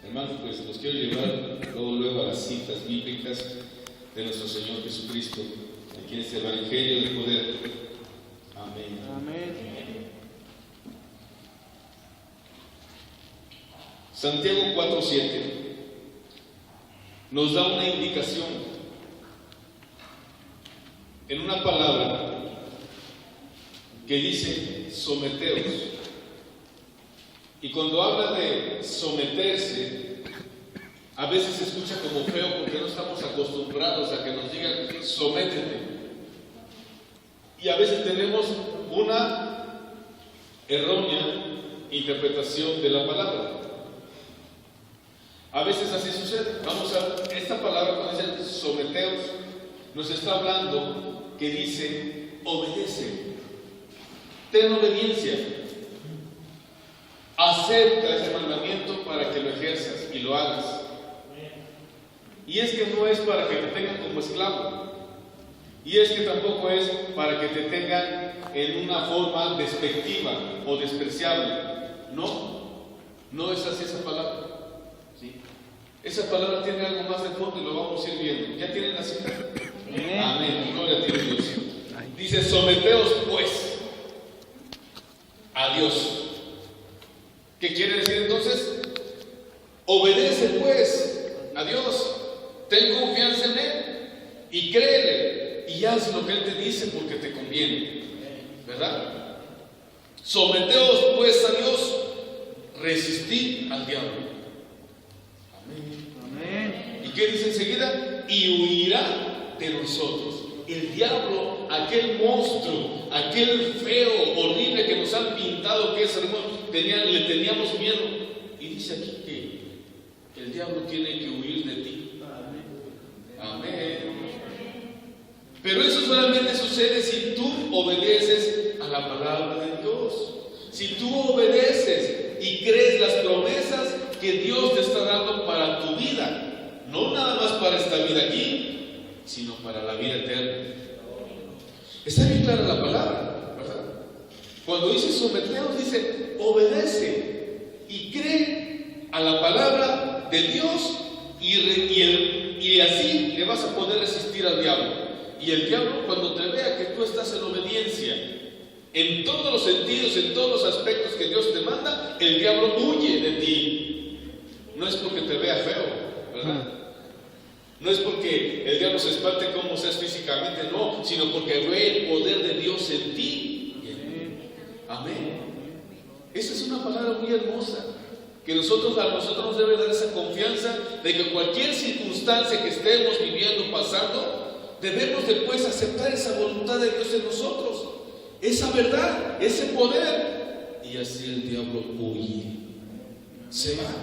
Hermanos, pues los quiero llevar luego a las citas bíblicas de nuestro Señor Jesucristo, aquí en este Evangelio de poder. Amén. Amén. Santiago 4:7 nos da una indicación en una palabra que dice someteos. Y cuando habla de someterse, a veces se escucha como feo porque no estamos acostumbrados a que nos digan sométete. Y a veces tenemos una errónea interpretación de la palabra. A veces así sucede. Vamos a esta palabra cuando dice someteos, nos está hablando que dice obedece, ten obediencia, acepta ese mandamiento para que lo ejerzas y lo hagas. Y es que no es para que te tengan como esclavo, y es que tampoco es para que te tengan en una forma despectiva o despreciable. No es así esa palabra. ¿Sí? Esa palabra tiene algo más de fondo y lo vamos a ir viendo. ¿Ya tienen la cita? Amén. Gloria a ti, Dios. Dice, someteos pues a Dios. ¿Qué quiere decir entonces? Obedece pues a Dios. Ten confianza en Él y créele y haz lo que Él te dice porque te conviene, ¿verdad? Someteos pues a Dios, resistid al diablo. Amén. ¿Y qué dice enseguida? Y huirá de nosotros. El diablo, aquel monstruo, aquel feo, horrible que nos han pintado que es hermoso, le teníamos miedo. Y dice aquí que el diablo tiene que huir de ti. Amén. Pero eso solamente sucede si tú obedeces a la palabra de Dios. Si tú obedeces y crees las promesas que Dios te está dando para tu vida, no nada más para esta vida aquí, sino para la vida eterna. Está bien clara la palabra, ¿verdad? Cuando dice someteos, dice obedece y cree a la palabra de Dios y así le vas a poder resistir al diablo. Y el diablo, cuando te vea que tú estás en obediencia en todos los sentidos, en todos los aspectos que Dios te manda, el diablo huye de ti. No es porque te vea feo, ¿verdad? No es porque el diablo se espante como seas físicamente, no, sino porque ve el poder de Dios en ti. Amén. Esa es una palabra muy hermosa, que a nosotros nos debe dar esa confianza de que cualquier circunstancia que estemos viviendo, pasando, debemos después aceptar esa voluntad de Dios en nosotros, esa verdad, ese poder, y así el diablo huye, se va.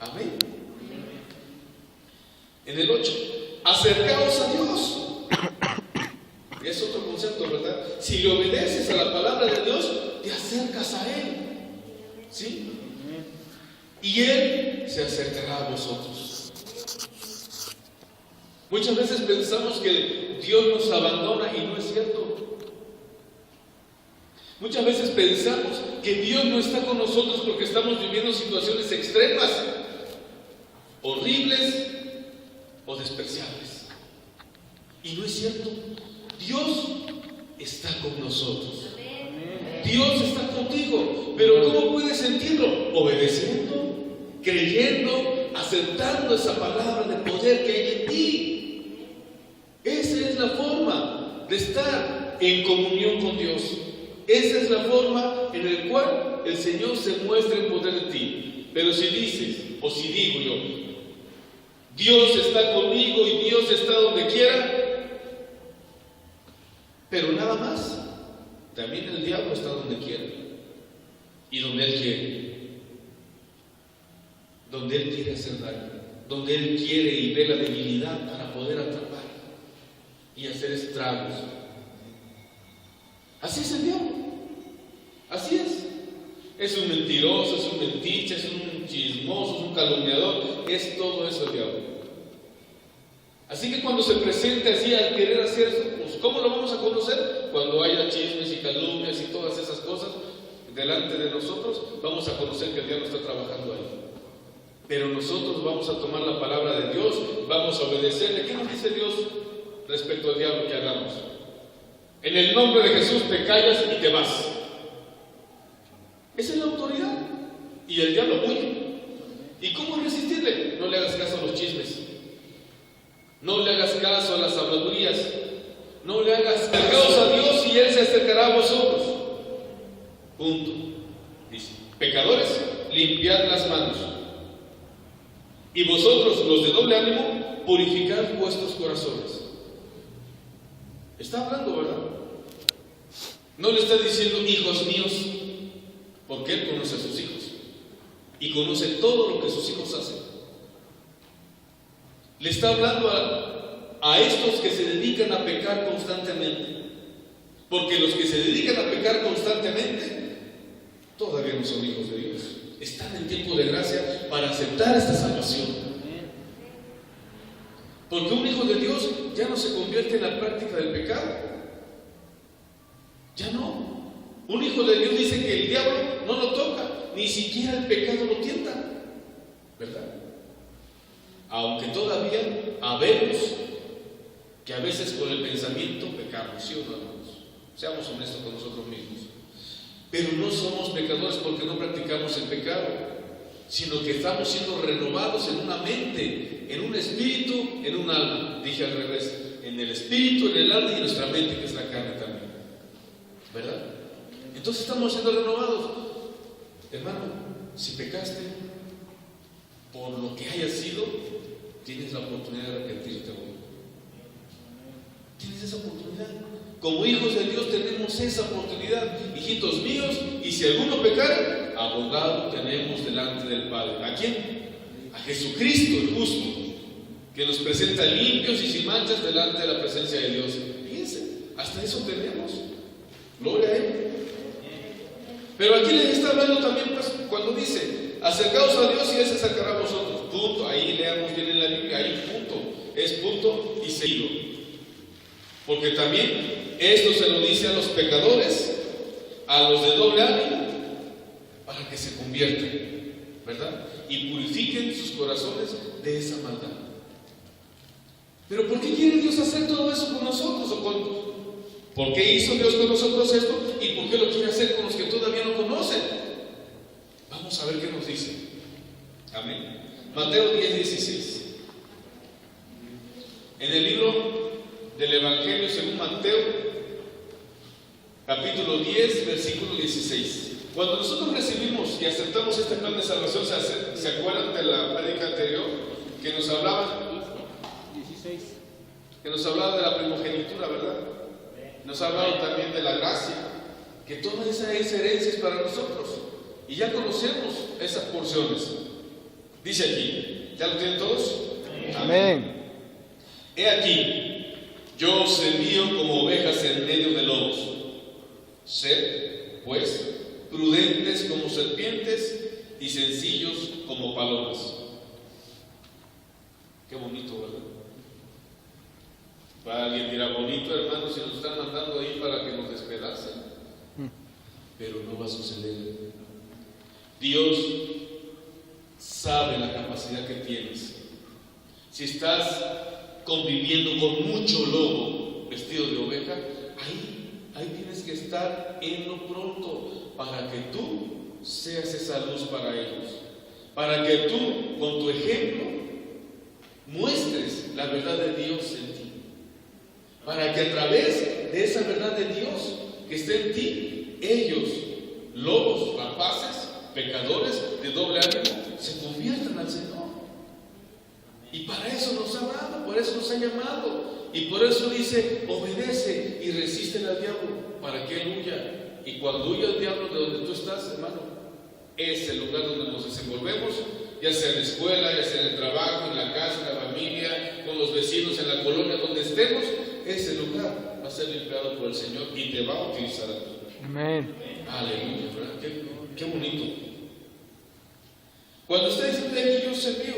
Amén. En el 8, acercaos a Dios. Es otro concepto, ¿verdad? Si le obedeces a la palabra de Dios, te acercas a Él, ¿sí? Y Él se acercará a vosotros. Muchas veces pensamos que Dios nos abandona y no es cierto. Muchas veces pensamos que Dios no está con nosotros porque estamos viviendo situaciones extremas, horribles o despreciables. Y no es cierto. Dios está con nosotros. Dios está contigo. Pero ¿cómo puedes sentirlo? Obedeciendo, creyendo, aceptando esa palabra de poder que hay en ti. Esa es la forma de estar en comunión con Dios. Esa es la forma en la cual el Señor se muestra en poder en ti. Pero si dices, o si digo yo, Dios está conmigo y Dios está donde quiera, pero nada más, también el diablo está donde quiera y donde Él quiere. Donde Él quiere hacer daño, donde Él quiere y ve la debilidad para poder atrapar y hacer estragos. Así es el diablo. Así es. Es un mentiroso, es un mentiche, es un chismoso, es un calumniador, es todo eso el diablo. Así que cuando se presente así al querer hacer eso, pues ¿cómo lo vamos a conocer? Cuando haya chismes y calumnias y todas esas cosas delante de nosotros, vamos a conocer que el diablo está trabajando ahí. Pero nosotros vamos a tomar la palabra de Dios, vamos a obedecerle. ¿Qué nos dice Dios respecto al diablo que hagamos? En el nombre de Jesús te callas y te vas. Esa es la autoridad. Y el diablo huye. ¿Y cómo resistirle? No le hagas caso a los chismes. No le hagas caso a las habladurías. No le hagas caso a Dios y Él se acercará a vosotros. Punto. Dice, pecadores, limpiad las manos. Y vosotros, los de doble ánimo, purificad vuestros corazones. Está hablando, ¿verdad? No le está diciendo hijos míos, porque Él conoce a sus hijos y conoce todo lo que sus hijos hacen. Le está hablando a estos que se dedican a pecar constantemente, porque los que se dedican a pecar constantemente todavía no son hijos de Dios. Están en tiempo de gracia para aceptar esta salvación. Porque un hijo de Dios ya no se convierte en la práctica del pecado. Ya no. Un hijo de Dios dice que el diablo no lo toca, ni siquiera el pecado lo tienta, ¿verdad? Aunque todavía habemos que a veces con el pensamiento pecamos, ¿sí o no, hermanos? Seamos honestos con nosotros mismos. Pero no somos pecadores porque no practicamos el pecado, sino que estamos siendo renovados en una mente, en un espíritu, en un alma. Dije al revés, en el espíritu, en el alma y en nuestra mente, que es la carne también, ¿verdad? Entonces estamos siendo renovados. Hermano, si pecaste, por lo que haya sido, tienes la oportunidad de arrepentirte hoy. Tienes esa oportunidad. Como hijos de Dios tenemos esa oportunidad, hijitos míos, y si alguno pecare, abogado tenemos delante del Padre. ¿A quién? A Jesucristo el justo, que nos presenta limpios y sin manchas delante de la presencia de Dios. Fíjense, hasta eso tenemos. Gloria a Él. Pero aquí les está hablando también, pues, cuando dice, acercaos a Dios y Él se acercará a vosotros. Punto. Ahí leamos bien en la Biblia, ahí punto. Es punto y seguido. Porque también esto se lo dice a los pecadores, a los de doble ánimo, para que se conviertan, ¿verdad? Y purifiquen sus corazones de esa maldad. Pero ¿por qué quiere Dios hacer todo eso con nosotros? ¿Por qué hizo Dios con nosotros esto? ¿Y por qué lo quiere hacer con los que todavía no conocen? Vamos a ver qué nos dice. Amén. Mateo 10:16. En el libro del Evangelio según Mateo, capítulo 10, versículo 16. Cuando nosotros recibimos y aceptamos este plan de salvación, ¿se acuerdan de la prédica anterior que nos hablaba? 16. Que nos hablaba de la primogenitura, ¿verdad? Nos ha hablado también de la gracia, que toda esa herencia es para nosotros. Y ya conocemos esas porciones. Dice aquí, ¿ya lo tienen todos? Amén. He aquí, yo os envío como ovejas en medio de lobos. Sed, pues, prudentes como serpientes y sencillos como palomas. Qué bonito, ¿verdad? Para alguien dirá, bonito, hermano, si nos están mandando ahí para que nos despedacen. Pero no va a suceder. Dios sabe la capacidad que tienes. Si estás conviviendo con mucho lobo vestido de oveja, ahí tienes que estar en lo pronto para que tú seas esa luz para ellos, para que tú con tu ejemplo muestres la verdad de Dios en ti, para que a través de esa verdad de Dios que está en ti, ellos, lobos, rapaces, pecadores de doble ánimo, se conviertan al Señor. Y para eso nos ha dado, por eso nos ha llamado, y por eso dice, obedece y resiste al diablo para que él huya. Y cuando huya el diablo de donde tú estás, hermano, es el lugar donde nos desenvolvemos, ya sea en la escuela, ya sea en el trabajo, en la casa, en la familia, con los vecinos, en la colonia, donde estemos, ese lugar va a ser limpiado por el Señor y te va a utilizar a ti. Amén. Aleluya, ¿verdad? Qué bonito. Cuando está diciendo aquí, yo os envío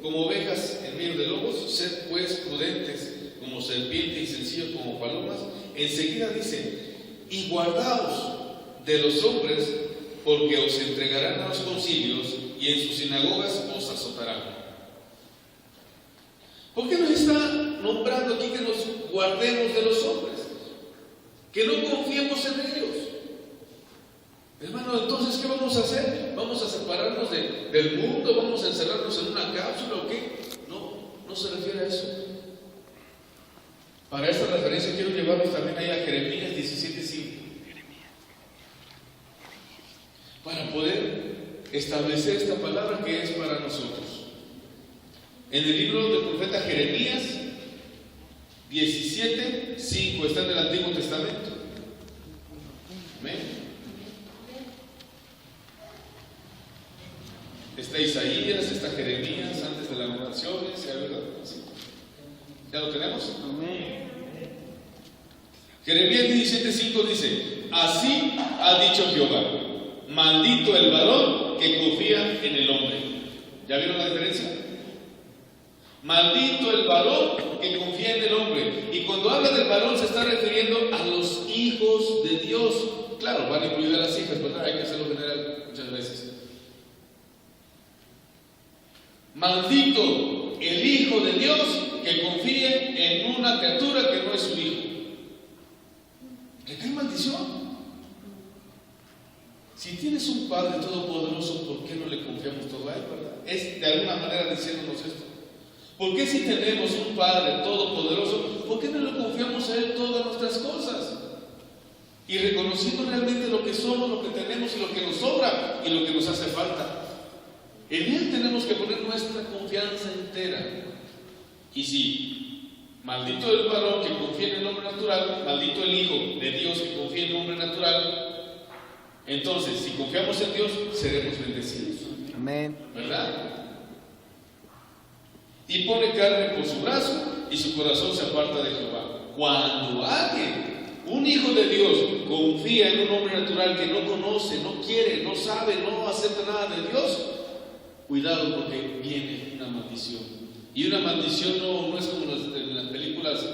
como ovejas en medio de lobos, sed pues prudentes como serpientes y sencillos como palomas. Enseguida dice, y guardaos de los hombres, porque os entregarán a los concilios y en sus sinagogas os azotarán. ¿Por qué nos está nombrando aquí que nos guardemos de los hombres? Que no confiemos en ellos. Hermano, entonces, ¿qué vamos a hacer? ¿Vamos a separarnos del mundo? ¿Vamos a encerrarnos en una cápsula o qué? No se refiere a eso. Para esta referencia quiero llevarnos también ahí a Jeremías 17:5, para poder establecer esta palabra que es para nosotros. En el libro del profeta Jeremías 17:5 está en el Antiguo Testamento. Amén. Está Isaías, está Jeremías antes de las oraciones, ¿ya lo tenemos? Amén. Jeremías 17:5 dice: así ha dicho Jehová, maldito el varón que confía en el hombre. ¿Ya vieron la diferencia? Maldito el varón que confía en el hombre. Y cuando habla del varón se está refiriendo a los hijos de Dios. Claro, van a incluir a las hijas, pero hay que hacerlo general muchas veces. Maldito el hijo de Dios que confíe en una criatura que no es su hijo. ¿Le cae maldición? Si tienes un Padre todopoderoso, ¿por qué no le confiamos todo a Él, verdad? Es de alguna manera diciéndonos esto. ¿Por qué si tenemos un Padre todopoderoso, por qué no le confiamos a Él todas nuestras cosas? Y reconociendo realmente lo que somos, lo que tenemos y lo que nos sobra y lo que nos hace falta. En Él tenemos que poner nuestra confianza entera. Y si maldito el varón que confía en el hombre natural, maldito el hijo de Dios que confía en el hombre natural, entonces si confiamos en Dios seremos bendecidos. Amén. ¿Verdad? Y pone carne por su brazo y su corazón se aparta de Jehová. Cuando alguien, un hijo de Dios, confía en un hombre natural que no conoce, no quiere, no sabe, no acepta nada de Dios, cuidado, porque viene una maldición. Y una maldición no es como en las películas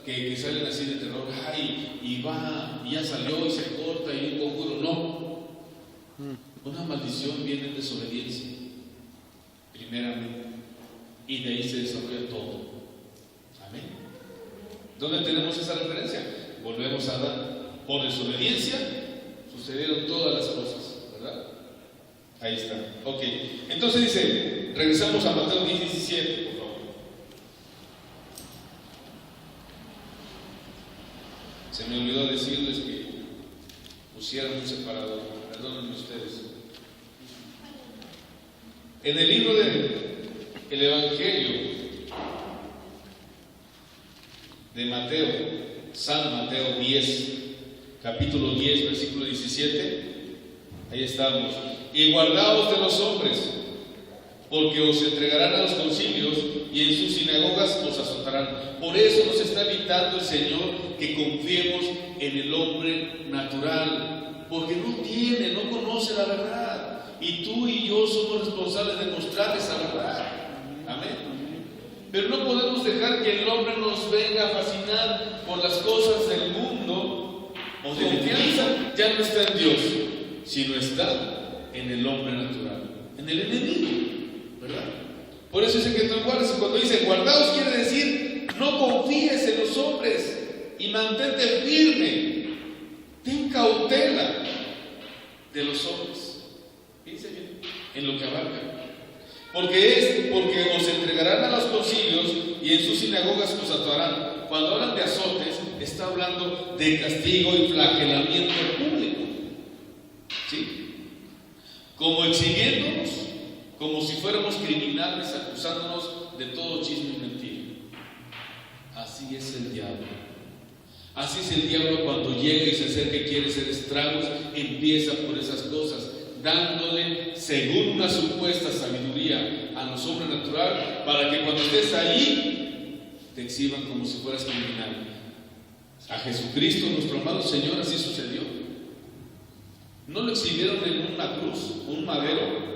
que salen así de terror, ay, y va, y ya salió y se corta y un conjuro. No. Una maldición viene de desobediencia, primeramente. Y de ahí se desarrolla todo. Amén. ¿Dónde tenemos esa referencia? Volvemos a Adán. Por desobediencia sucedieron todas las cosas, ¿verdad? Ahí está. Ok. Entonces dice, regresamos a Mateo 10:17, por favor. Se me olvidó decirles que pusieran un separador. Perdónenme ustedes. En el libro del Evangelio de Mateo, San Mateo 10, capítulo 10, versículo 17, ahí estamos. Y guardaos de los hombres, porque os entregarán a los concilios y en sus sinagogas os azotarán. Por eso nos está invitando el Señor que confiemos en el hombre natural, porque no conoce la verdad. Y tú y yo somos responsables de mostrar esa verdad. Amén. Pero no podemos dejar que el hombre nos venga a fascinar por las cosas del mundo. O de confianza ya no está en Dios, sino está en el hombre natural, en el enemigo, ¿verdad? Por eso dice que te guardes. Y cuando dice guardaos, quiere decir no confíes en los hombres y mantente firme. Ten cautela de los hombres. Fíjense bien en lo que abarca. Porque os entregarán a los concilios y en sus sinagogas os azotarán. Cuando hablan de azotes, está hablando de castigo y flagelamiento público. ¿Sí? Como exhibiéndonos, como si fuéramos criminales, acusándonos de todo chisme y mentira. Así es el diablo. Así es el diablo cuando llega y se acerca y quiere hacer estragos, empieza por esas cosas, dándole, según una supuesta sabiduría, a los hombres natural, para que cuando estés ahí, te exhiban como si fueras criminal. A Jesucristo, nuestro amado Señor, así sucedió. No lo exhibieron en una cruz, un madero,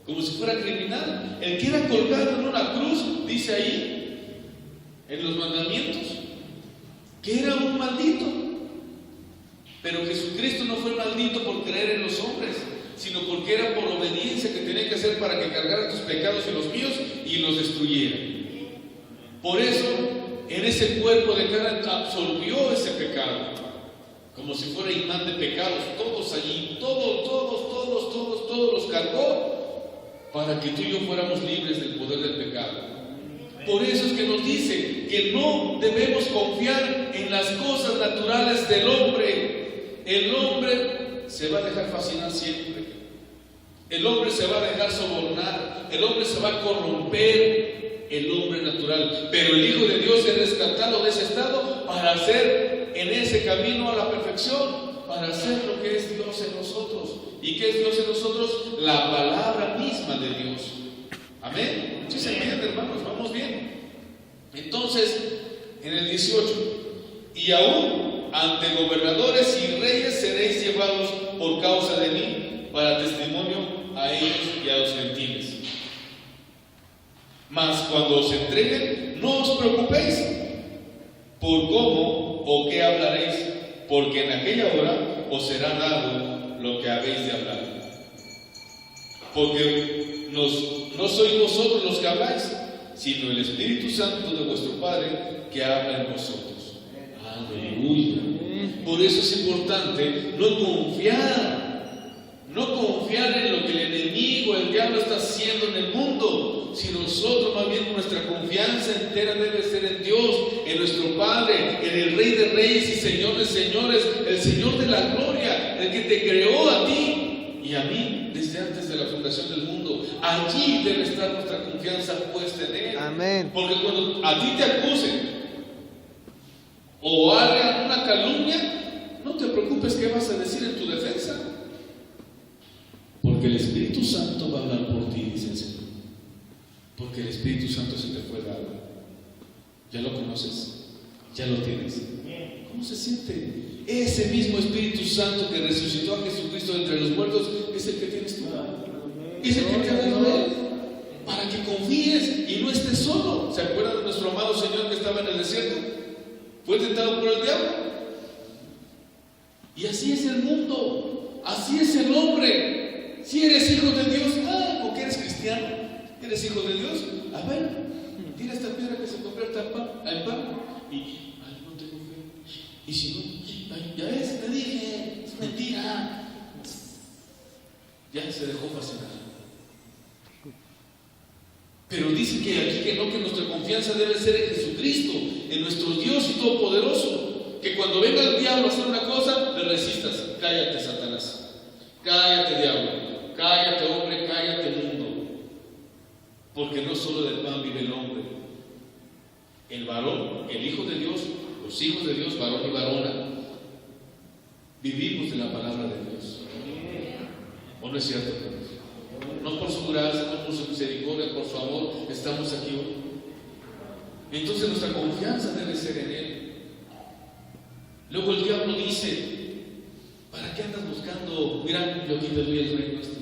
como si fuera criminal. El que era colgado en una cruz, dice ahí, en los mandamientos, que era un maldito. Pero Jesucristo no fue maldito por creer en los hombres, sino porque era por obediencia que tenía que hacer para que cargara tus pecados y los míos y los destruyera. Por eso, en ese cuerpo de carne absorbió ese pecado, como si fuera imán de pecados, todos allí, todos los cargó, para que tú y yo fuéramos libres del poder del pecado. Por eso es que nos dice que no debemos confiar en las cosas naturales del hombre. El hombre se va a dejar fascinar siempre. El hombre se va a dejar sobornar. El hombre se va a corromper. El hombre natural. Pero el Hijo de Dios es rescatado de ese estado para hacer en ese camino a la perfección, para hacer lo que es Dios en nosotros. ¿Y qué es Dios en nosotros? La palabra misma de Dios. Amén. ¿Sí se entiende, hermanos? Vamos bien. Entonces, en el 18, y aún ante gobernadores y reyes seréis llevados por causa de mí, para testimonio a ellos y a los gentiles. Mas cuando os entreguen, no os preocupéis por cómo o qué hablaréis, porque en aquella hora os será dado lo que habéis de hablar. Porque no sois vosotros los que habláis, sino el Espíritu Santo de vuestro Padre que habla en vosotros. Aleluya. Por eso es importante no confiar en lo que el enemigo, el diablo está haciendo en el mundo, sino nosotros más bien nuestra confianza entera debe ser en Dios, en nuestro Padre, en el Rey de Reyes y Señor de Señores, el Señor de la gloria, el que te creó a ti y a mí desde antes de la fundación del mundo. Allí debe estar nuestra confianza puesta en Él. Amén. Porque cuando a ti te acusen o hagan una calumnia, no te preocupes qué vas a decir en tu defensa, porque el Espíritu Santo va a hablar por ti, dice el Señor. Porque el Espíritu Santo se te fue dado. Ya lo conoces, ya lo tienes. ¿Cómo se siente? Ese mismo Espíritu Santo que resucitó a Jesucristo entre los muertos es el que tienes tú. Es el que te ha dado Él, para que confíes y no estés solo. ¿Se acuerdan de nuestro amado Señor que estaba en el desierto? Fue tentado por el diablo. Y así es el mundo, así es el hombre. Si eres hijo de Dios, porque eres cristiano, eres hijo de Dios, a ver, tira esta piedra que se convierta en pan. Y, no tengo fe. Y si no, ya ves, te dije, es mentira. Ya se dejó fascinar. Pero dice que aquí que nuestra confianza debe ser en Jesucristo, en nuestro Dios y Todopoderoso. Que cuando venga el diablo a hacer una cosa, le resistas. Cállate, Satanás. Cállate, diablo. Cállate, hombre. Cállate, mundo. Porque no solo del pan vive el hombre. El varón, el Hijo de Dios, los hijos de Dios, varón y varona, vivimos de la palabra de Dios. ¿O no es cierto? No por su gracia, no por su misericordia, por su amor, estamos aquí hoy. Entonces nuestra confianza debe ser en Él. Luego el diablo dice: ¿para qué andas buscando? Mira, yo aquí te doy el reino este.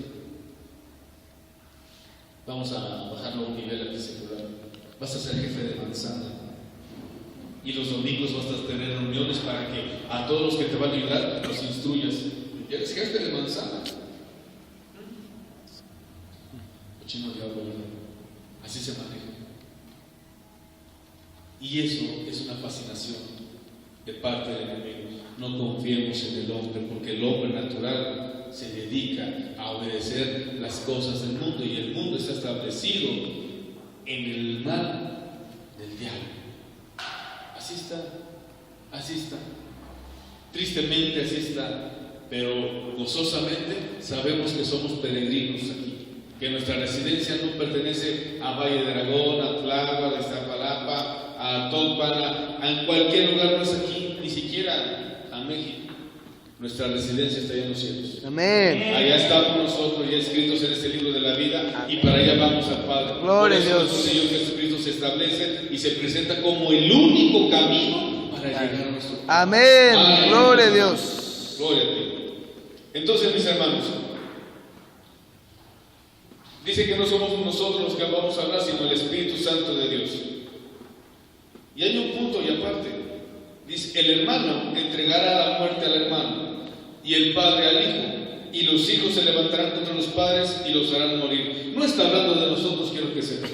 Vamos a bajarlo a un nivel aquí secular. Vas a ser jefe de manzana. Y los domingos vas a tener reuniones para que a todos los que te van a ayudar los instruyas. Y eres jefe de manzana. Cochino diablo, así se maneja. Y eso es una fascinación de parte del enemigo. No confiemos en el hombre, porque el hombre natural se dedica a obedecer las cosas del mundo, y el mundo está establecido en el mal del diablo. Así está. Tristemente así está, pero gozosamente sabemos que somos peregrinos aquí. Que nuestra residencia no pertenece a Valle de Aragón, a Tláhuac, a Iztapalapa, a Tópana, a cualquier lugar más aquí, ni siquiera a México. Nuestra residencia está allá en los cielos. Amén. Allá estamos nosotros, ya escritos en este libro de la vida, y para allá vamos al Padre. Gloria a Por eso Dios. nuestro Señor Jesucristo se establece y se presenta como el único camino para llegar a nuestro Padre. Amén. Amén. Gloria a Dios. Gloria a ti. Entonces, mis hermanos, dice que no somos nosotros los que vamos a hablar, sino el Espíritu Santo de Dios. Y hay un punto y aparte. Dice: el hermano entregará a la muerte al hermano, y el padre al hijo, y los hijos se levantarán contra los padres y los harán morir. No está hablando de nosotros, quiero que sepan.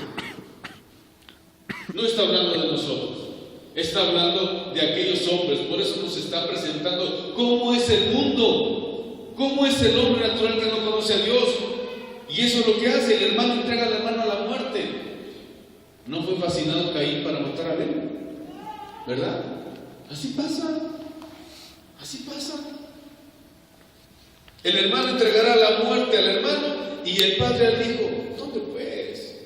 No está hablando de nosotros. Está hablando de aquellos hombres. Por eso nos está presentando cómo es el mundo, cómo es el hombre natural que no conoce a Dios. Y eso es lo que hace. El hermano entrega al hermano a la muerte. ¿No fue fascinado Caín para matar a Abel? ¿Verdad? Así pasa. Así pasa. El hermano entregará la muerte al hermano y el padre al hijo. ¿Dónde pues?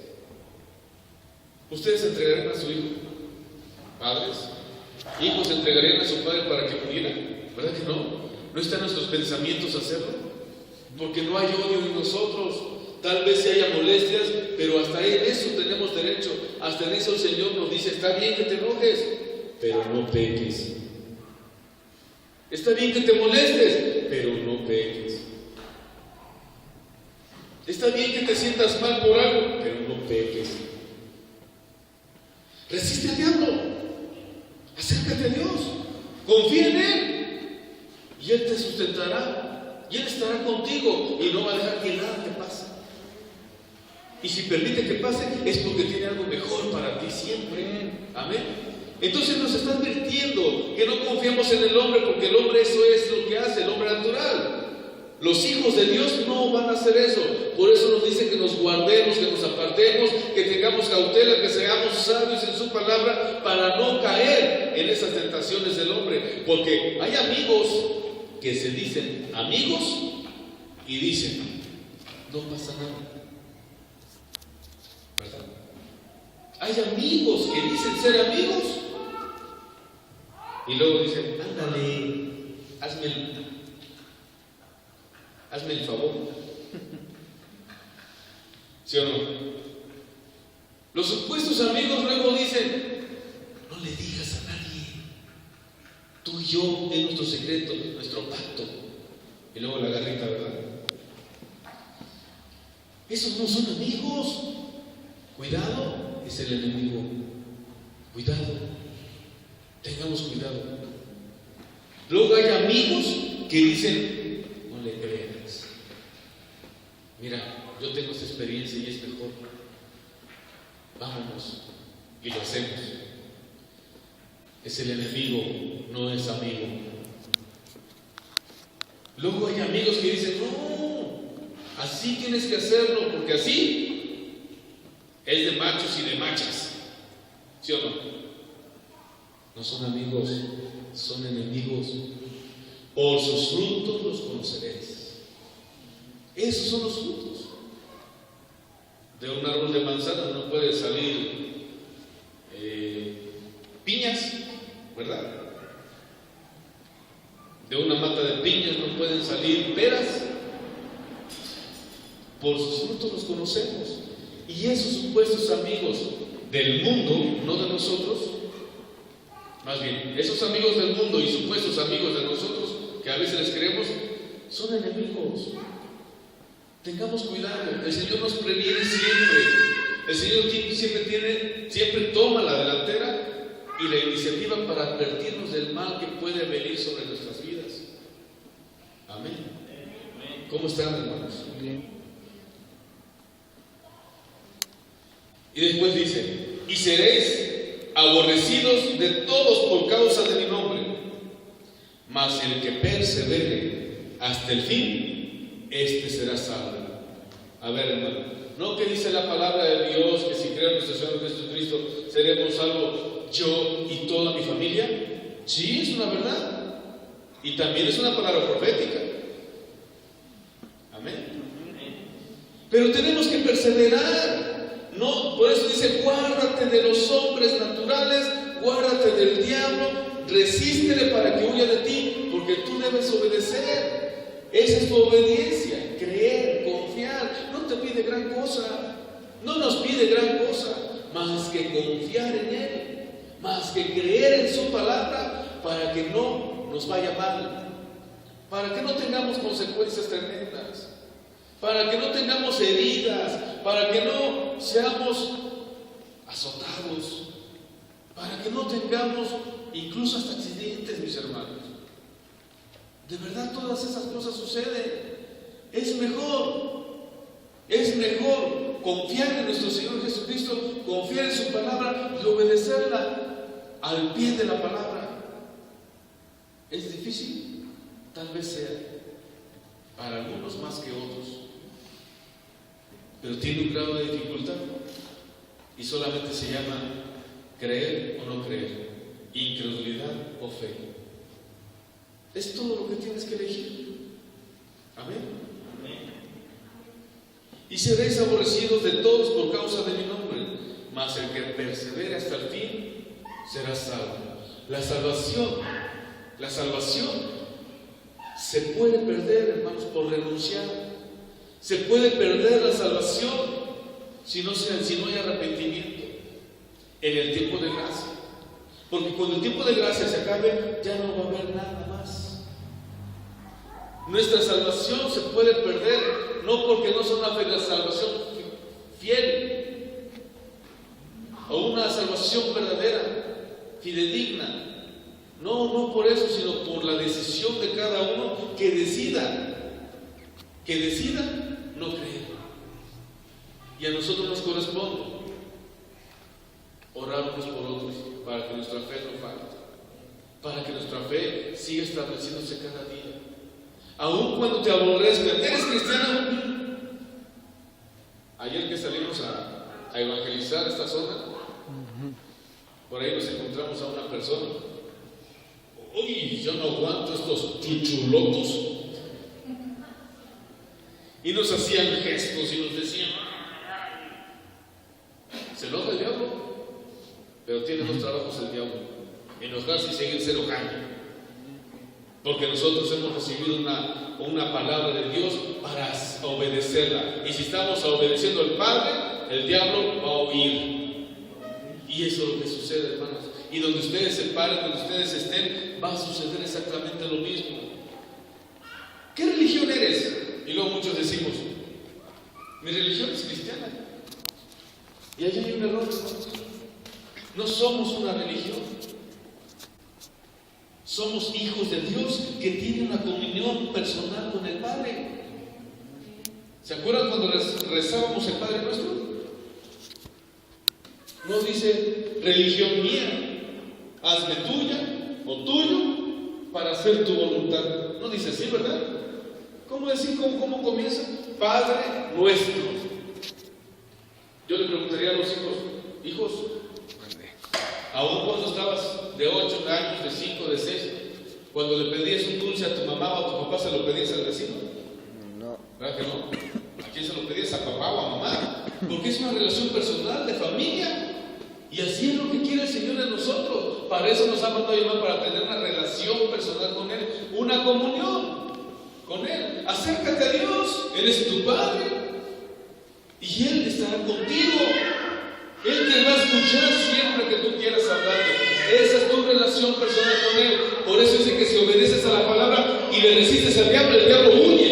¿Ustedes entregarían a su hijo? ¿Padres? ¿Hijos entregarían a su padre para que muriera? ¿Verdad que no? ¿No está en nuestros pensamientos hacerlo? Porque no hay odio en nosotros. Tal vez sí haya molestias, pero hasta en eso tenemos derecho. Hasta en eso el Señor nos dice: está bien que te enojes, pero no peques. Está bien que te molestes, pero no peques. Está bien que te sientas mal por algo, pero no peques. Resiste al diablo. Acércate a Dios. Confía en Él. Y Él te sustentará. Y Él estará contigo. Y no va a dejar que nada te pase. Y si permite que pase, es porque tiene algo mejor para ti siempre. Amén. Entonces nos está advirtiendo que no confiamos en el hombre, porque el hombre eso es lo que hace, el hombre natural. Los hijos de Dios no van a hacer eso. Por eso nos dice que nos guardemos, que nos apartemos, que tengamos cautela, que seamos sabios en su palabra para no caer en esas tentaciones del hombre. Porque hay amigos que se dicen amigos y dicen: no pasa nada. ¿Verdad? Hay amigos que dicen ser amigos y luego dicen: ándale, hazme el favor. ¿Sí o no? Los supuestos amigos luego dicen: no le digas a nadie, tú y yo es nuestro secreto, nuestro pacto. Y luego la garrita, ¿verdad? Esos no son amigos. Cuidado, es el enemigo. Cuidado, tengamos cuidado. Luego hay amigos que dicen: no le creas. Mira, yo tengo esta experiencia y es mejor. Vámonos. Y lo hacemos. Es el enemigo, no es amigo. Luego hay amigos que dicen: no, así tienes que hacerlo, porque así es de machos y de machas. ¿Sí o no? No son amigos, son enemigos. Por sus frutos los conoceréis. Esos son los frutos. De un árbol de manzana no puede salir piñas, ¿verdad? De una mata de piñas no pueden salir peras. Por sus frutos los conocemos. Y esos supuestos amigos del mundo, no de nosotros, más bien, esos amigos del mundo y supuestos amigos de nosotros, que a veces les creemos, son enemigos. Tengamos cuidado. El Señor nos previene siempre. El Señor siempre toma la delantera y la iniciativa para advertirnos del mal que puede venir sobre nuestras vidas. Amén. ¿Cómo están, hermanos? Bien. Y después dice: y seréis aborrecidos de todos por causa de mi nombre, mas el que persevere hasta el fin, este será salvo. A ver, hermano, ¿no que dice la palabra de Dios que si creo en nuestro Señor Jesucristo seremos salvos yo y toda mi familia? Sí, es una verdad. Y también es una palabra profética. Amén. Pero tenemos que perseverar. No, por eso dice: guárdate de los hombres naturales, guárdate del diablo, resístele para que huya de ti, porque tú debes obedecer. Esa es tu obediencia, creer, confiar. No te pide gran cosa, no nos pide gran cosa, más que confiar en Él, más que creer en su palabra, para que no nos vaya mal, para que no tengamos consecuencias tremendas, para que no tengamos heridas, para que no seamos azotados, para que no tengamos incluso hasta accidentes, mis hermanos. De verdad, todas esas cosas suceden. Es mejor confiar en nuestro Señor Jesucristo, confiar en su palabra y obedecerla al pie de la palabra. ¿Es difícil? Tal vez sea, para algunos más que otros, pero tiene un grado de dificultad y solamente se llama creer o no creer, incredulidad o fe. Es todo lo que tienes que elegir. Amén. Y seréis aborrecidos de todos por causa de mi nombre, mas el que persevere hasta el fin será salvo. La salvación se puede perder, hermanos, por renunciar. Se puede perder la salvación si no hay arrepentimiento en el tiempo de gracia. Porque cuando el tiempo de gracia se acabe, ya no va a haber nada más. Nuestra salvación se puede perder, no porque no sea una salvación fiel o una salvación verdadera, fidedigna. No por eso, sino por la decisión de cada uno que decida no creer. Y a nosotros nos corresponde orar unos por otros para que nuestra fe no falte, para que nuestra fe siga estableciéndose cada día. Aun cuando te aborrezcan, ¿eres cristiano? Ayer que salimos a evangelizar esta zona, por ahí nos encontramos a una persona. Uy, yo no aguanto estos chuchulotos. Y nos hacían gestos y nos decían, se enoja el diablo, pero tiene dos trabajos el diablo: enojarse y seguirse enojando. Porque nosotros hemos recibido una palabra de Dios para obedecerla. Y si estamos obedeciendo al Padre, el diablo va a huir. Y eso es lo que sucede, hermanos. Y donde ustedes se paren, donde ustedes estén, va a suceder exactamente lo mismo. ¿Qué religión eres? Y luego muchos decimos, mi religión es cristiana. Y allí hay un error, hermanos. No somos una religión. Somos hijos de Dios que tienen una comunión personal con el Padre. ¿Se acuerdan cuando rezábamos el Padre Nuestro? No dice religión mía, hazme tuya o tuyo para hacer tu voluntad. No dice así, ¿verdad? ¿Cómo decir? ¿Cómo comienza? Padre Nuestro. Yo le preguntaría a los hijos, aún cuando estabas de 8 años, de 5, de 6, cuando le pedías un dulce a tu mamá o a tu papá, ¿se lo pedías al vecino? No. ¿Verdad que no? ¿A quién se lo pedías? ¿A papá o a mamá? Porque es una relación personal, de familia. Y así es lo que quiere el Señor de nosotros. Para eso nos ha mandado a llamar, para tener una relación personal con Él, una comunión con Él. Acércate a Dios, Él es tu Padre y Él estará contigo. Él te va a escuchar siempre que tú quieras hablarle. Esa es tu relación personal con Él. Por eso dice que si obedeces a la palabra y le resistes al diablo, el diablo huye.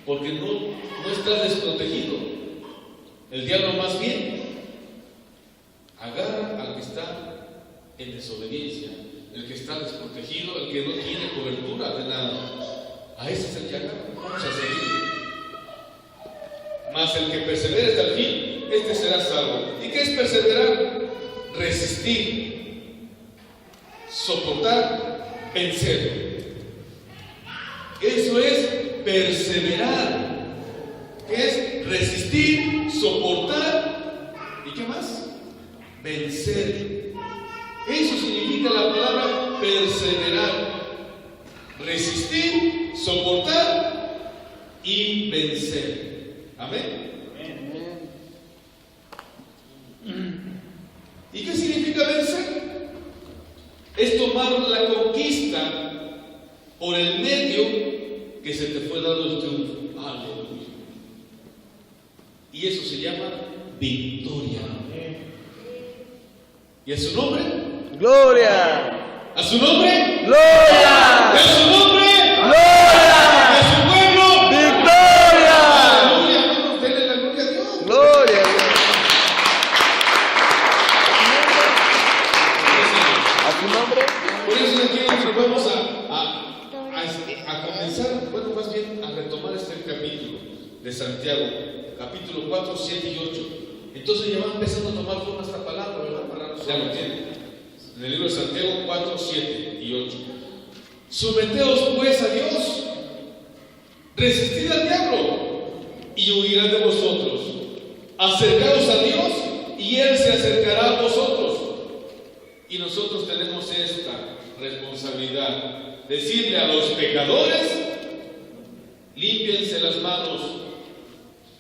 Porque no estás desprotegido. El diablo más bien agarra al que está en desobediencia, el que está desprotegido, el que no tiene cobertura de nada. A ese es el que agarra. Vamos a seguir. Mas el que persevere hasta el fin, este será salvo. ¿Y qué es perseverar? Resistir, soportar, vencer. Eso es perseverar. ¿Qué es? Resistir, soportar. ¿Y qué más? Vencer. Eso significa la palabra perseverar. Resistir, soportar y vencer. Amén. ¿Y qué significa vencer? Es tomar la conquista por el medio que se te fue dado el triunfo. Aleluya. Y eso se llama victoria. ¿Y a su nombre? ¡Gloria! ¿A su nombre? ¡Gloria! ¿A su nombre? ¡Gloria! ¿A su pueblo? ¡Victoria! Aleluya, hermanos, denle la gloria a Dios. ¡Gloria! ¿A su nombre? Por eso aquí nos vamos a a comenzar, bueno, más bien a retomar este capítulo de Santiago, capítulo 4, 7 y 8. Entonces ya va empezando a tomar forma esta palabra, ¿verdad? Para nosotros. Ya lo tienen. En el libro de Santiago 4, 7 y 8. Someteos pues a Dios, resistid al diablo y huirá de vosotros. Acercaos a Dios y Él se acercará a vosotros. Y nosotros tenemos esta responsabilidad: decirle a los pecadores: límpiense las manos,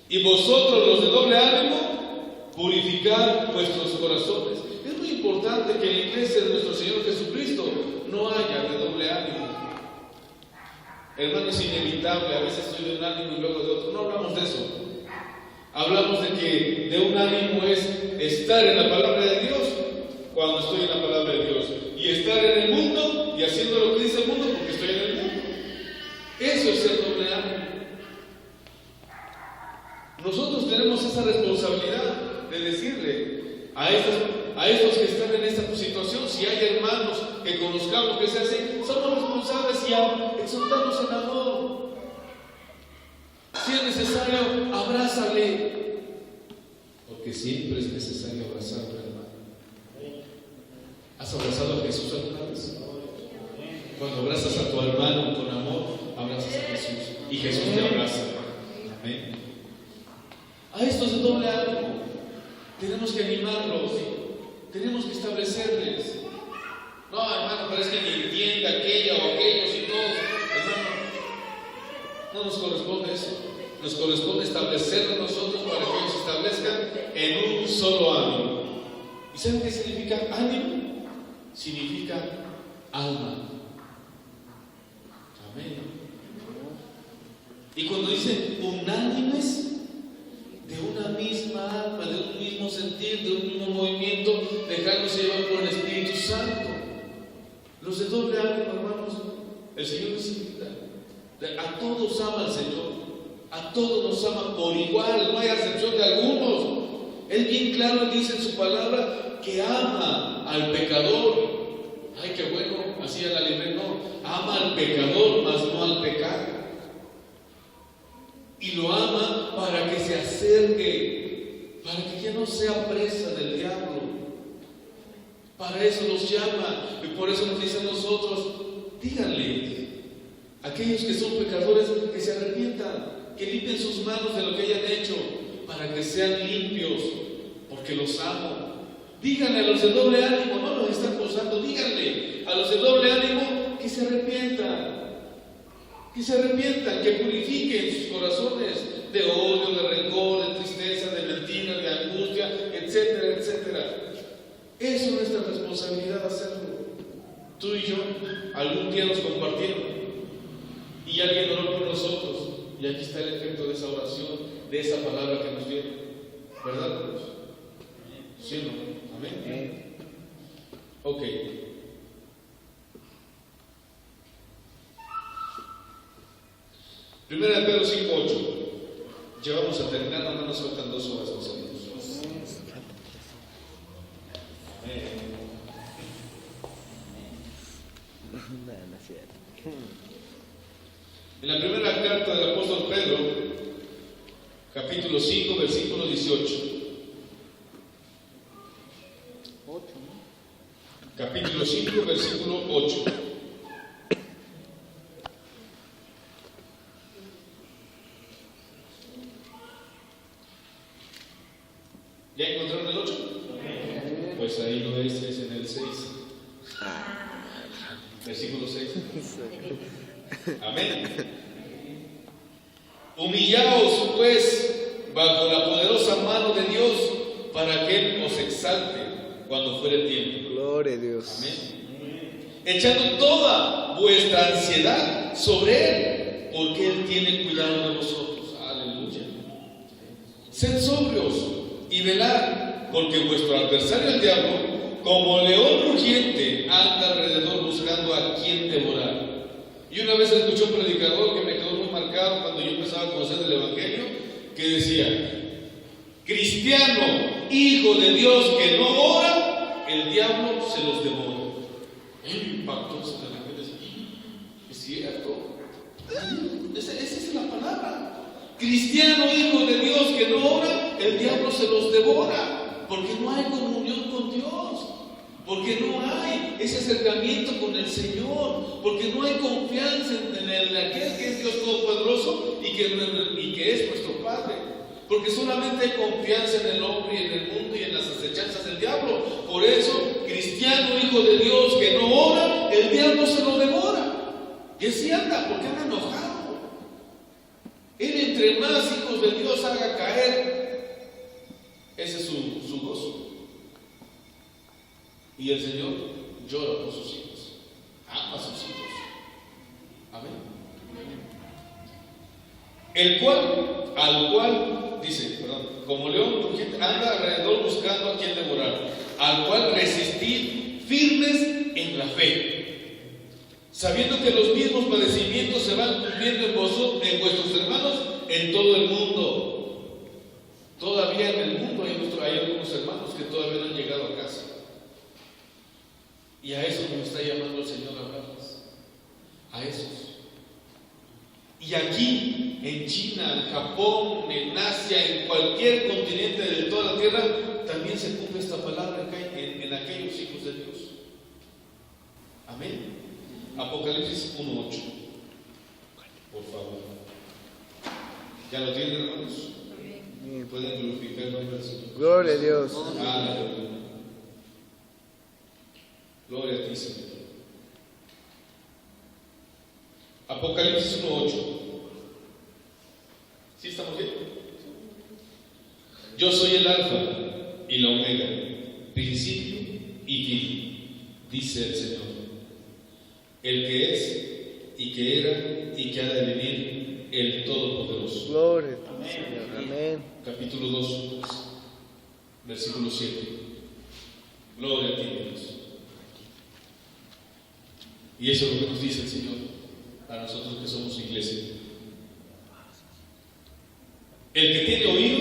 y vosotros los de doble ánimo, purificad vuestros corazones. Es muy importante que en la iglesia de nuestro Señor Jesucristo no haya de doble ánimo. Hermano, es inevitable, a veces estoy de un ánimo y luego de otro. No hablamos de eso. Hablamos de que de un ánimo es estar en la palabra de Dios cuando estoy en la palabra de Dios, y estar en el mundo y haciendo lo que dice el mundo porque estoy en el mundo. Eso es el doble ánimo. Nosotros tenemos esa responsabilidad de decirle a estos que están en esta situación, si hay hermanos que conozcamos que se hacen, somos responsables y exhortamos en amor. Si es necesario, abrázale, porque siempre es necesario abrazarle, hermano. ¿Has abrazado a Jesús alguna vez? Cuando abrazas a tu hermano con amor, abrazas a Jesús y Jesús te abraza. Amén. A estos de doble ánimo tenemos que animarlos, tenemos que establecerles. No, hermano, pero es que ni entiende aquella o aquellos y todos. Hermano, no nos corresponde eso. Nos corresponde establecerlo nosotros para que ellos se establezcan en un solo ánimo. ¿Y saben qué significa ánimo? Significa alma. Amén. Y cuando dice unánimes, de una misma alma, de un mismo sentir, de un mismo movimiento, dejándose llevar por el Espíritu Santo. Los de doble ánimo, hermanos, el Señor nos invita. A todos ama el Señor, a todos nos ama por igual, no hay excepción de algunos. Él bien claro dice en su palabra que ama al pecador. Ay, qué bueno, así la libre, no. Ama al pecador, mas no al pecado. Y lo ama para que se acerque, para que ya no sea presa del diablo. Para eso los llama, y por eso nos dice a nosotros: díganle a aquellos que son pecadores que se arrepientan, que limpien sus manos de lo que hayan hecho, para que sean limpios, porque los amo. Díganle a los de doble ánimo, no los están acusando, díganle a los de doble ánimo que se arrepientan. Que purifiquen sus corazones de odio, de rencor, de tristeza, de mentira, de angustia, etcétera, etcétera. Eso es nuestra responsabilidad hacerlo. Tú y yo algún día nos compartieron y alguien oró por nosotros, y aquí está el efecto de esa oración, de esa palabra que nos dieron, ¿verdad, hermanos? ¿Sí o no? Amén. Ok. Primera de Pedro 5:8. Ya vamos a terminar, no nos faltan 2 horas más o menos. En la primera carta del apóstol Pedro, capítulo 5, versículo 18. Capítulo 5, versículo 8. ¿Ya encontraron el 8? Pues ahí no es en el 6. Versículo 6. Amén. Humillaos pues bajo la poderosa mano de Dios, para que Él os exalte cuando fuere tiempo. Gloria a Dios. Amén. Echando toda vuestra ansiedad sobre Él, porque Él tiene cuidado de vosotros. Aleluya. Sed sobrios y velad, porque vuestro adversario el diablo, como león rugiente, anda alrededor buscando a quien devorar. Y una vez escuché un predicador que me quedó muy marcado cuando yo empezaba a conocer el Evangelio, que decía: cristiano, hijo de Dios que no ora, el diablo se los devora. Él impactó, es cierto. Esa es la palabra. Cristiano, hijo de Dios que no ora, el diablo se los devora, porque no hay comunión con Dios, porque no hay ese acercamiento con el Señor, porque no hay confianza en aquel que es Dios Todopoderoso y que es nuestro Padre, porque solamente hay confianza en el hombre y en el mundo y en las acechanzas del diablo. Por eso, cristiano, hijo de Dios que no ora, el diablo se lo devora. Y así anda, porque anda enojado. Él, entre más hijos de Dios haga caer, ese es su gozo. Y el Señor llora por sus hijos, ama a sus hijos. Amén. Al cual, dice, como león rugiente, anda alrededor buscando a quien devorar, al cual resistid firmes en la fe, sabiendo que los mismos padecimientos se van cumpliendo en vuestros hermanos en todo el mundo. Todavía en el mundo hay algunos hermanos que todavía no han llegado a casa. Y a eso nos está llamando el Señor a hablarles. A esos. Y aquí, en China, en Japón, en Asia, en cualquier continente de toda la tierra, también se cumple esta palabra en aquellos hijos de Dios. Amén. Apocalipsis 1:8. Por favor. ¿Ya lo tienen, hermanos? Pueden glorificar el nombre del Señor. Gloria a Dios. Aleluya. Gloria a ti, Señor. Apocalipsis 1:8. ¿Sí estamos bien? Yo soy el Alfa y la Omega, principio y fin, dice el Señor, el que es y que era y que ha de venir, el Todopoderoso. Gloria a ti, Señor. Amén. Capítulo 2, versículo 7. Gloria a ti, Dios. Y eso es lo que nos dice el Señor a nosotros que somos iglesia. El que tiene oído,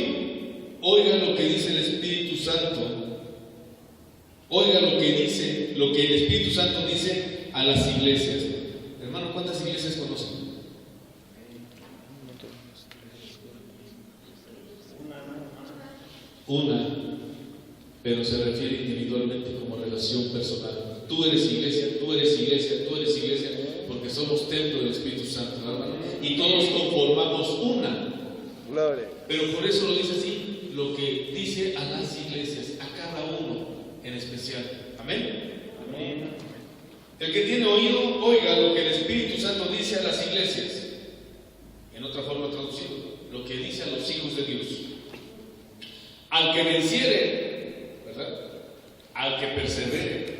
oiga lo que dice el Espíritu Santo. Oiga lo que el Espíritu Santo dice a las iglesias. Hermano, ¿cuántas iglesias conocen? Una, pero se refiere individualmente como relación personal. Tú eres iglesia, tú eres iglesia, tú eres iglesia, porque somos templo del Espíritu Santo, hermano, y todos conformamos una. Gloria. Pero por eso lo dice así, lo que dice a las iglesias, a cada uno en especial. Amén. Amén. El que tiene oído, oiga lo que el Espíritu Santo dice a las iglesias. En otra forma traducido, lo que dice a los hijos de Dios. Al que venciere, ¿verdad? Al que persevere,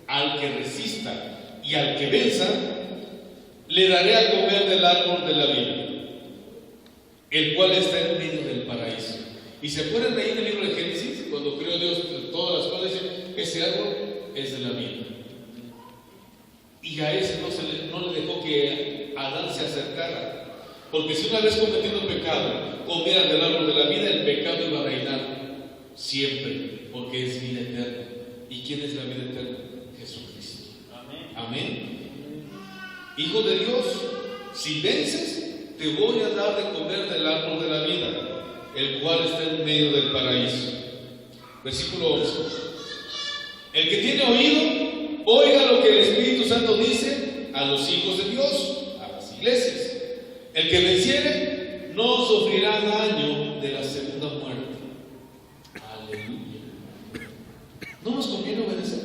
al que resista y al que venza, le daré a comer del árbol de la vida, el cual está en medio del paraíso. Y se acuerdan de ahí en el libro de Génesis, cuando creó Dios todas las cosas, ese árbol es de la vida. Y a ese no le dejó que Adán se acercara. Porque si una vez cometiendo pecado comieran del árbol de la vida, el pecado iba a reinar siempre, porque es vida eterna. ¿Y quién es la vida eterna? Jesucristo. Amén. Amén. Hijo de Dios, si vences, te voy a dar de comer del árbol de la vida, el cual está en medio del paraíso. Versículo 11. El que tiene oído, oiga lo que el Espíritu Santo dice a los hijos de Dios, a las iglesias. El que venciere no sufrirá daño de la segunda muerte. Aleluya. ¿No nos conviene obedecer?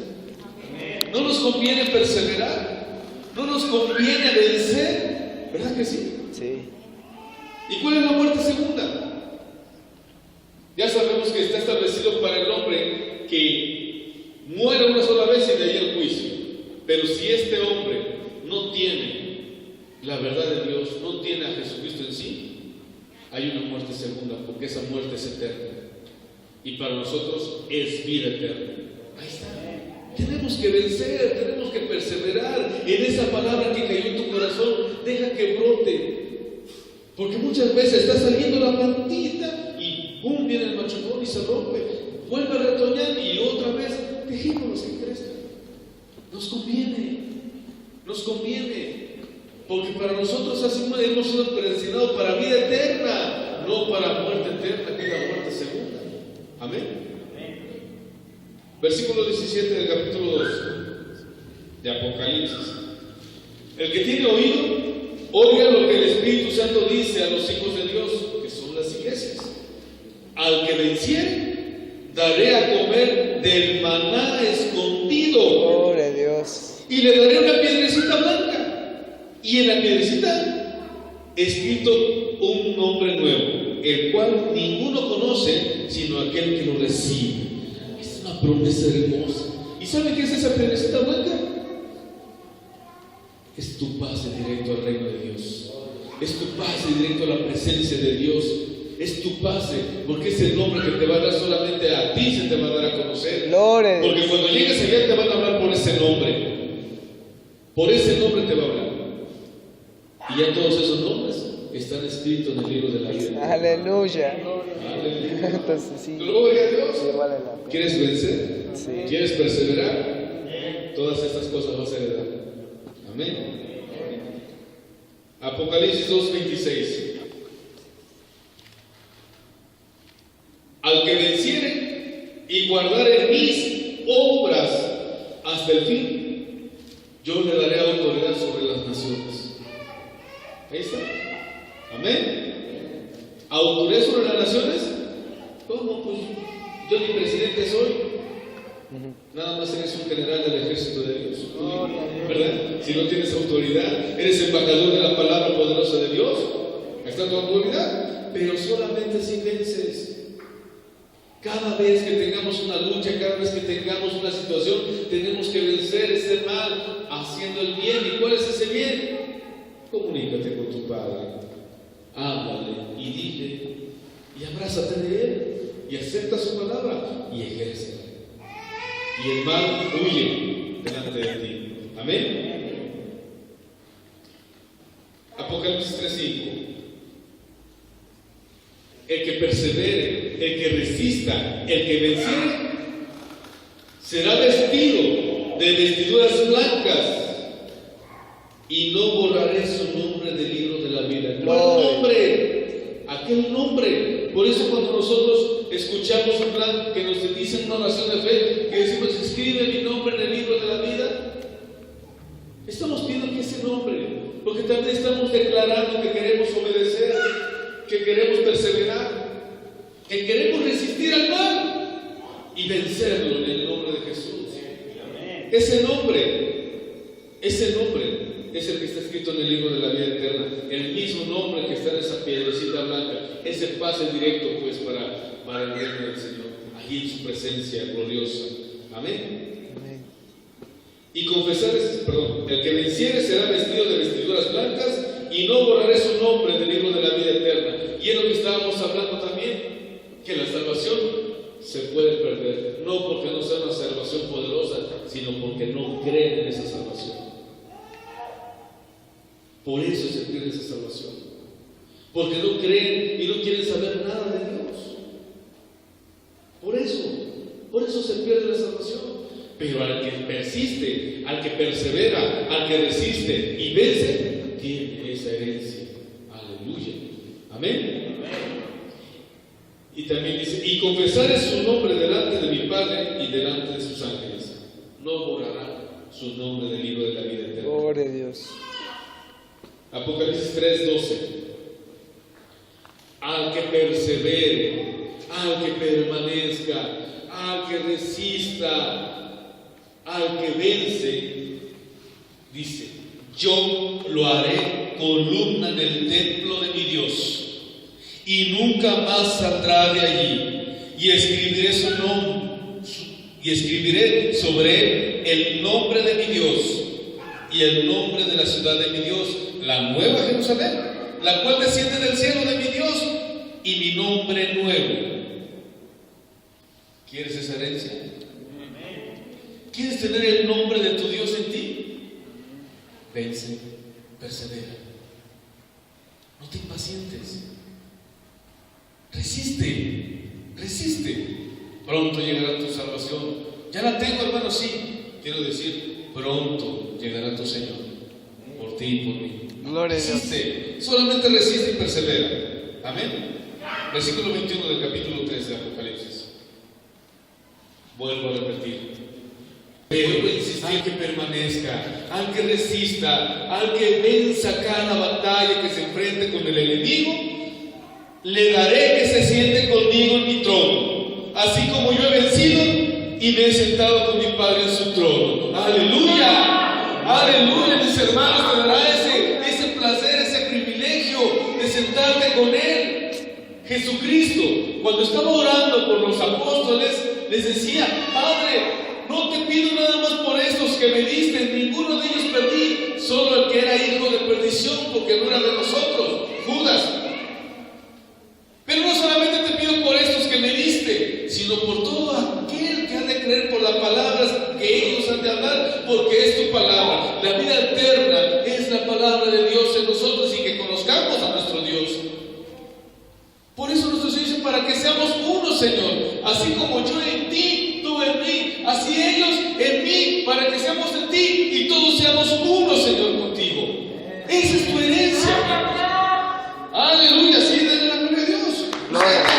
¿No nos conviene perseverar? ¿No nos conviene vencer? ¿Verdad que sí? Sí. ¿Y cuál es la muerte segunda? Ya sabemos que está establecido para el hombre que muere una sola vez y de ahí el juicio. Pero si este hombre no tiene la verdad de Dios, no tiene a Jesucristo en sí, hay una muerte segunda, porque esa muerte es eterna. Y para nosotros es vida eterna. Ahí está. Tenemos que vencer, tenemos que perseverar en esa palabra que cayó en tu corazón. Deja que brote. Porque muchas veces está saliendo la plantita y ¡pum! Viene el machucón y se rompe. Vuelve a retoñar y otra vez dejémoslos que crezcan. Nos conviene. Porque para nosotros así hemos sido predestinados para vida eterna, no para muerte eterna, que es la muerte segunda. Amén. Versículo 17 del capítulo 2 de Apocalipsis. El que tiene oído, oiga lo que el Espíritu Santo dice a los hijos de Dios, que son las iglesias. Al que venciere, daré a comer del maná escondido. Gloria a Dios. Y le daré una piedrecita blanca. Y en la piedrecita escrito un nombre nuevo, el cual ninguno conoce sino aquel que lo recibe. Es una promesa hermosa. ¿Y sabe qué es esa piedrecita blanca? Es tu pase directo al reino de Dios. Es tu pase directo a la presencia de Dios. Es tu pase, porque es el nombre que te va a dar solamente a ti, se te va a dar a conocer. Gloria a Dios. Porque cuando llegues allá te van a hablar por ese nombre. Por ese nombre te va a hablar. Y ya todos esos nombres están escritos en el libro de la vida. Aleluya. Aleluya. Entonces sí. Gloria a Dios. Sí, vale la pena. ¿Quieres vencer? Sí. ¿Quieres perseverar? Todas estas cosas vas a heredar. Amén. Apocalipsis 2:26. Al que venciere y guardare mis obras hasta el fin, yo le daré autoridad sobre las naciones. Ahí está. Amén. ¿Autoridad sobre las naciones? ¿Cómo? Pues yo ni presidente soy. Nada más eres un general del ejército de Dios. ¿Verdad? Si no tienes autoridad, eres embajador de la palabra poderosa de Dios. Ahí está tu autoridad. Pero solamente si vences. Cada vez que tengamos una lucha, cada vez que tengamos una situación, tenemos que vencer ese mal haciendo el bien. ¿Y cuál es ese bien? Comunícate con tu Padre, háblale y dile, y abrázate de Él, y acepta su palabra y ejércela. Y el mal huye delante de ti. Amén. Apocalipsis 3:5. El que persevere, el que resista, el que venciere, será vestido de vestiduras blancas, y no borraré su nombre del libro de la vida. ¿Cuál nombre? Aquel nombre. Por eso cuando nosotros escuchamos un plan que nos dice una oración de fe, que decimos, escribe mi nombre en el libro de la vida, estamos pidiendo que ese nombre, porque también estamos declarando que queremos obedecer, que queremos perseverar, que queremos resistir al mal y vencerlo en el nombre de Jesús. Ese nombre es el que está escrito en el libro de la vida eterna, el mismo nombre que está en esa piedrecita blanca, ese pase directo pues para el reino del Señor, allí en su presencia gloriosa. Amén. Amén. Y confesar, el que venciere será vestido de vestiduras blancas, y no borraré su nombre del libro de la vida eterna. Y es lo que estábamos hablando también, que la salvación se puede perder, no porque no sea una salvación poderosa, sino porque no creen en esa salvación. Por eso se pierde esa salvación, porque no creen y no quieren saber nada de Dios. Por eso se pierde la salvación. Pero al que persiste, al que persevera, al que resiste y vence, tiene esa herencia. Aleluya. Amén. Y también dice, y confesaré su nombre delante de mi Padre y delante de sus ángeles. No borrará su nombre del libro de la vida eterna. Gloria a Dios. Apocalipsis 3:12. Al que persevere, al que permanezca, al que resista, al que vence, dice, yo lo haré columna en el templo de mi Dios, y nunca más saldrá de allí, y escribiré su nombre, y escribiré sobre él el nombre de mi Dios y el nombre de la ciudad de mi Dios, la nueva Jerusalén, la cual desciende del cielo de mi Dios, y mi nombre nuevo. ¿Quieres esa herencia? ¿Quieres tener el nombre de tu Dios en ti? Vence, persevera. No te impacientes. Resiste. Pronto llegará tu salvación. Ya la tengo, hermano, sí. Quiero decir, pronto llegará tu Señor por ti y por mí. Gloria a Dios. Resiste, solamente resiste y persevera. Amén. Versículo 21 del capítulo 3 de Apocalipsis. Vuelvo a repetir. Pero insistir que permanezca, al que resista, al que venza cada batalla que se enfrente con el enemigo, le daré que se siente conmigo en mi trono, así como yo he vencido y me he sentado con mi Padre en su trono. Aleluya, aleluya, mis hermanos, te dará ese placer, ese privilegio de sentarte con Él. Jesucristo, cuando estaba orando por los apóstoles, les decía: Padre, no te pido nada más por estos que me diste, ninguno de ellos perdí, solo el que era hijo de perdición, porque no era de nosotros, Judas. Pero no solamente te pido por estos que me diste, sino por todo aquel que ha de creer por las palabras que ellos han de hablar, porque es tu palabra. La vida eterna es la palabra de Dios en nosotros y que conozcamos a nuestro Dios. Por eso nuestro Señor dice: para que seamos uno, Señor, así como yo en ti, tú en mí, así ellos en mí, para que seamos en ti y todos seamos uno, Señor, contigo. Esa es tu herencia, amigo. Aleluya, sí, denle la gloria a Dios. Gloria a Dios.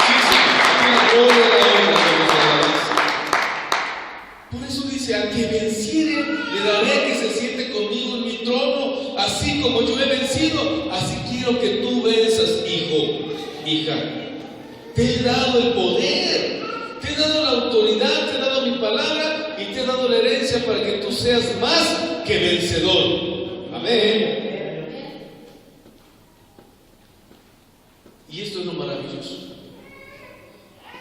Sí, sí, la gloria a la honra. Por eso dice: a que venciere, le daré que se siente conmigo en mi trono, así como yo he vencido, así quiero que tú venzas, hijo, hija. Te he dado el poder, te he dado la autoridad, te he dado mi palabra y te he dado la herencia para que tú seas más que vencedor. Amén. Y esto es lo maravilloso.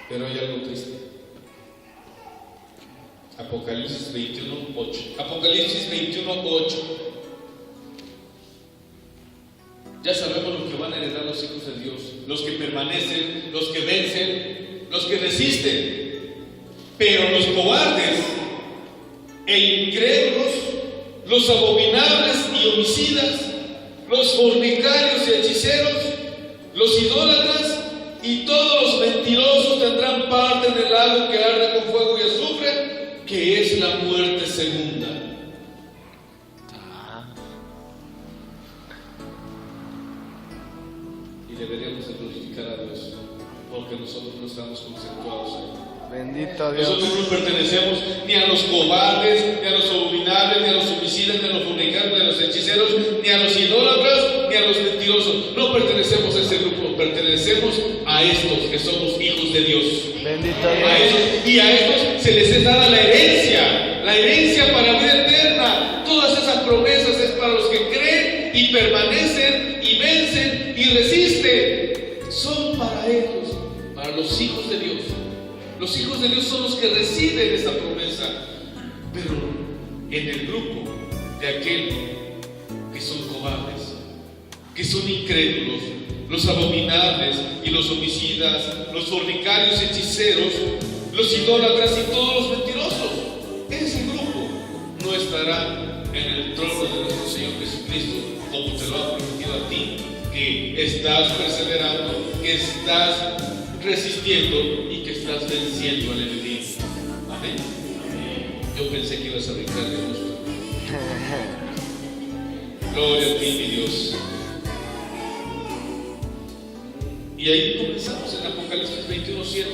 Pero hay algo triste. Apocalipsis 21:8. Apocalipsis 21:8. Ya sabemos lo que van a heredar los hijos de Dios: los que permanecen, los que vencen, los que resisten. Pero los cobardes e incrédulos, los abominables y homicidas, los fornicarios y hechiceros, los idólatras y todos los mentirosos tendrán parte en el lago que arde con fuego y azufre, que es la muerte segunda. Deberíamos de glorificar a Dios, porque nosotros no estamos conceptuados ahí. Bendito Dios. Nosotros no pertenecemos ni a los cobardes, ni a los abominables, ni a los homicidas, ni a los fornicarios, ni a los hechiceros, ni a los idólatras, ni a los mentirosos. No pertenecemos a ese grupo, pertenecemos a estos que somos hijos de Dios. Bendito A Dios. estos, y a estos se les es dada la herencia para vida eterna. Todas esas promesas es para los que creen y permanecen y vencen y resisten. Son para ellos, para los hijos de Dios. Los hijos de Dios son los que reciben esa promesa. Pero en el grupo de aquellos que son cobardes, que son incrédulos, los abominables y los homicidas, los fornicarios, hechiceros, los idólatras y todos los mentirosos, ese grupo no estará en el trono de nuestro Señor Jesucristo, como te lo ha prometido a ti, que estás perseverando, que estás resistiendo y que estás venciendo al enemigo. Amén. Yo pensé que ibas a brincar de gusto. Gloria a ti, mi Dios. Y ahí comenzamos en Apocalipsis 21:7.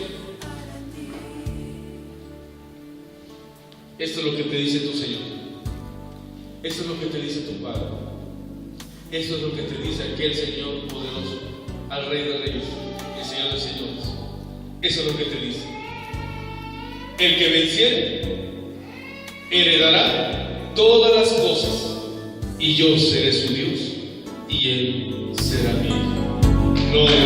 Esto es lo que te dice tu Señor. Esto es lo que te dice tu Padre. Esto es lo que te dice aquel Señor poderoso, al Rey de Reyes, el Señor de Señores. Eso es lo que te dice. El que venciere heredará todas las cosas, y yo seré su Dios, y él será mi hijo. Gloria